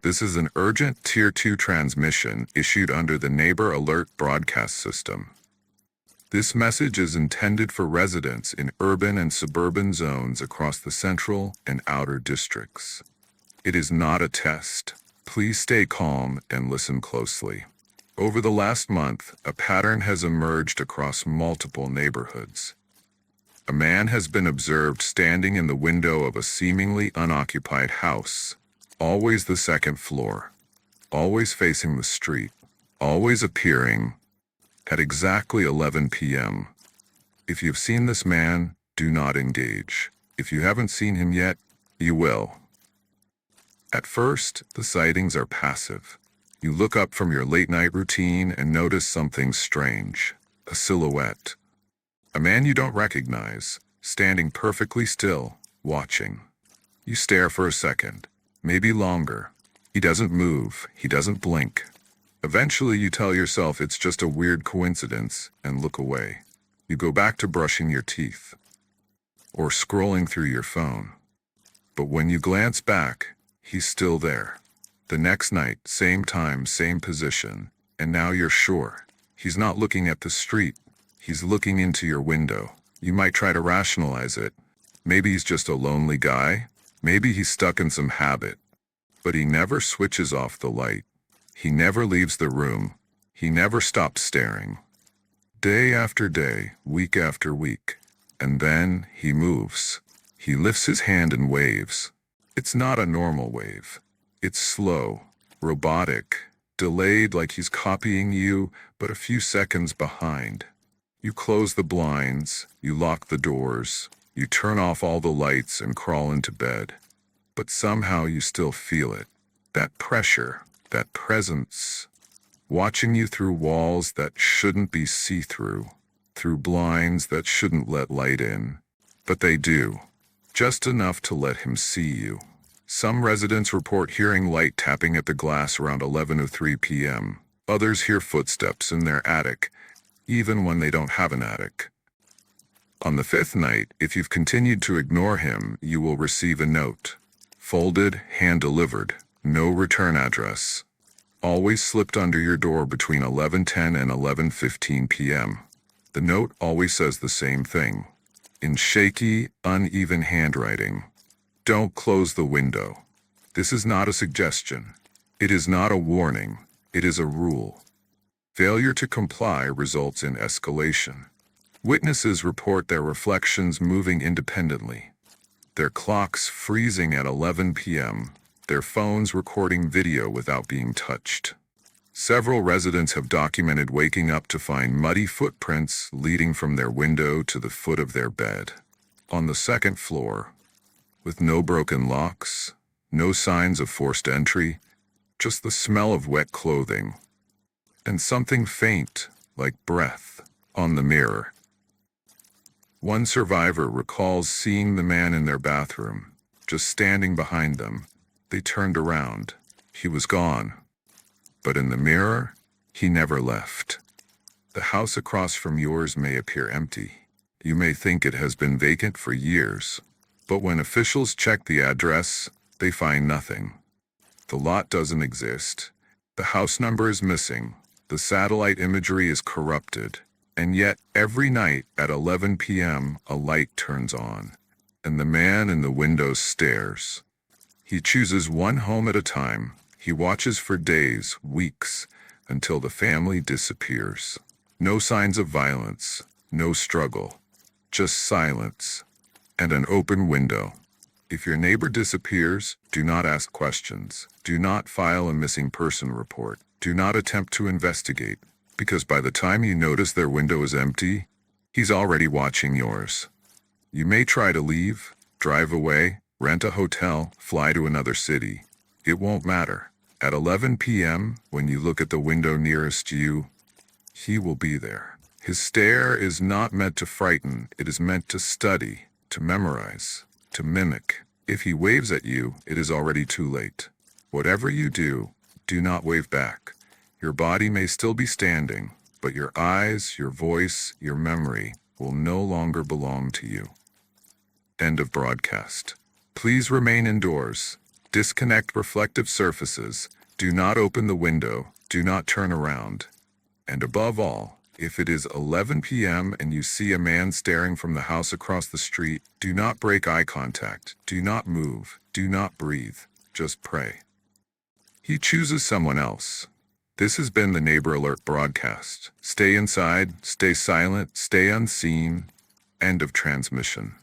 This is an urgent Tier 2 transmission issued under the Neighbor Alert broadcast system. This message is intended for residents in urban and suburban zones across the central and outer districts. It is not a test. Please stay calm and listen closely. Over the last month, a pattern has emerged across multiple neighborhoods. A man has been observed standing in the window of a seemingly unoccupied house, always the second floor, always facing the street, always appearing at exactly 11 p.m. If you've seen this man, do not engage. If you haven't seen him yet, you will. At first, the sightings are passive. You look up from your late-night routine and notice something strange. A silhouette. A man you don't recognize, standing perfectly still, watching. You stare for a second, maybe longer. He doesn't move, he doesn't blink. Eventually you tell yourself it's just a weird coincidence and look away. You go back to brushing your teeth or scrolling through your phone. But when you glance back, he's still there. The next night, same time, same position, and now you're sure. He's not looking at the street. He's looking into your window. You might try to rationalize it. Maybe he's just a lonely guy. Maybe he's stuck in some habit. But he never switches off the light. He never leaves the room. He never stops staring. Day after day, week after week. And then he moves. He lifts his hand and waves. It's not a normal wave. It's slow, robotic, delayed like he's copying you, but a few seconds behind. You close the blinds, you lock the doors, you turn off all the lights and crawl into bed. But somehow you still feel it. That pressure, that presence, watching you through walls that shouldn't be see-through, through blinds that shouldn't let light in. But they do, just enough to let him see you. Some residents report hearing light tapping at the glass around 11:03 p.m. Others hear footsteps in their attic, even when they don't have an attic. On the fifth night, if you've continued to ignore him, you will receive a note. Folded, hand-delivered, no return address. Always slipped under your door between 11:10 and 11:15 p.m. The note always says the same thing, in shaky, uneven handwriting. Don't close the window. This is not a suggestion. It is not a warning. It is a rule. Failure to comply results in escalation. Witnesses report their reflections moving independently, their clocks freezing at 11 p.m., their phones recording video without being touched. Several residents have documented waking up to find muddy footprints leading from their window to the foot of their bed. On the second floor, with no broken locks, no signs of forced entry, just the smell of wet clothing, and something faint, like breath, on the mirror. One survivor recalls seeing the man in their bathroom, just standing behind them. They turned around. He was gone. But in the mirror, he never left. The house across from yours may appear empty. You may think it has been vacant for years. But when officials check the address, they find nothing. The lot doesn't exist. The house number is missing. The satellite imagery is corrupted. And yet, every night at 11 p.m., a light turns on, and the man in the window stares. He chooses one home at a time. He watches for days, weeks, until the family disappears. No signs of violence, no struggle, just silence. And an open window. If your neighbor disappears, do not ask questions. Do not file a missing person report. Do not attempt to investigate, because by the time you notice their window is empty, he's already watching yours. You may try to leave, drive away, rent a hotel, fly to another city. It won't matter. At 11 p.m., when you look at the window nearest you, he will be there. His stare is not meant to frighten. It is meant to study, to memorize, to mimic. If he waves at you, it is already too late. Whatever you do, do not wave back. Your body may still be standing, but your eyes, your voice, your memory will no longer belong to you. End of broadcast. Please remain indoors. Disconnect reflective surfaces. Do not open the window. Do not turn around. And above all, if it is 11 p.m. and you see a man staring from the house across the street, do not break eye contact. Do not move. Do not breathe. Just pray. He chooses someone else. This has been the Neighbor Alert broadcast. Stay inside, stay silent, stay unseen. End of transmission.